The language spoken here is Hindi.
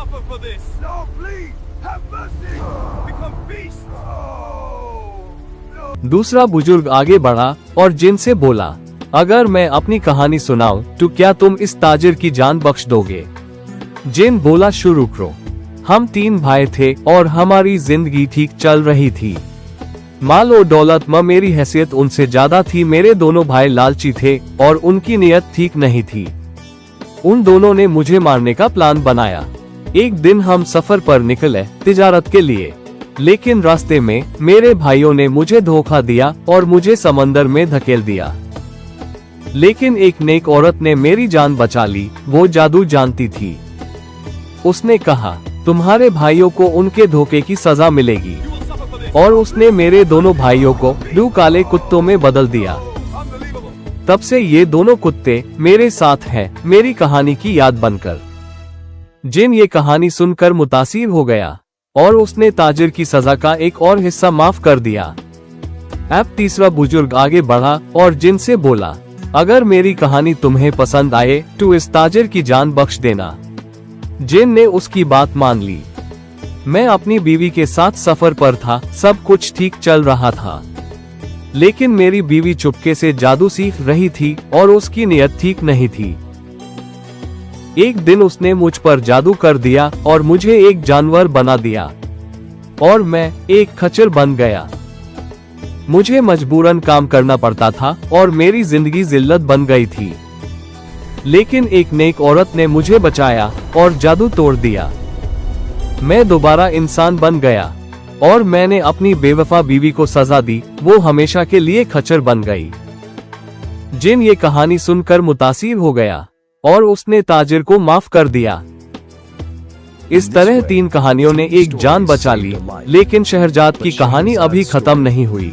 suffer for this. No, please, have mercy. Become beasts. दूसरा बुजुर्ग आगे बढ़ा और जिन से बोला, अगर मैं अपनी कहानी सुनाऊं तो क्या तुम इस ताजिर की जान बख्श दोगे? जिन बोला, शुरू करो। हम 3 भाई थे और हमारी जिंदगी ठीक चल रही थी। माल और दौलत में मेरी हैसियत उनसे ज्यादा थी। मेरे दोनों भाई लालची थे और उनकी नीयत ठीक नहीं थी। उन दोनों ने मुझे मारने का प्लान बनाया। एक दिन हम सफर पर निकले तिजारत के लिए, लेकिन रास्ते में मेरे भाइयों ने मुझे धोखा दिया और मुझे समंदर में धकेल दिया। लेकिन एक नेक औरत ने मेरी जान बचा ली। वो जादू जानती थी। उसने कहा, तुम्हारे भाइयों को उनके धोखे की सजा मिलेगी, और उसने मेरे दोनों भाइयों को 2 काले कुत्तों में बदल दिया। तब से ये दोनों कुत्ते मेरे साथ हैं, मेरी कहानी की याद बनकर। जिन ये कहानी सुनकर मुतासिर हो गया और उसने ताजिर की सजा का एक और हिस्सा माफ कर दिया। अब तीसरा बुजुर्ग आगे बढ़ा और जिन से बोला, अगर मेरी कहानी तुम्हें पसंद आए तो इस ताजिर की जान बख्श देना। जिन ने उसकी बात मान ली। मैं अपनी बीवी के साथ सफर पर था। सब कुछ ठीक चल रहा था, लेकिन मेरी बीवी चुपके से जादू सीख रही थी और उसकी नीयत ठीक नहीं थी। एक दिन उसने मुझ पर जादू कर दिया और मुझे एक जानवर बना दिया, और मैं एक खच्चर बन गया। मुझे मजबूरन काम करना पड़ता था और मेरी जिंदगी जिल्लत बन गई थी। लेकिन एक नेक औरत ने मुझे बचाया और जादू तोड़ दिया। मैं दोबारा इंसान बन गया और मैंने अपनी बेवफा बीवी को सजा दी। वो हमेशा के लिए खच्चर बन गई। जिन ये कहानी सुनकर मुतासिर हो गया और उसने ताजिर को माफ कर दिया। इस तरह 3 कहानियों ने एक जान बचा ली, लेकिन शहरजाद की कहानी अभी खत्म नहीं हुई।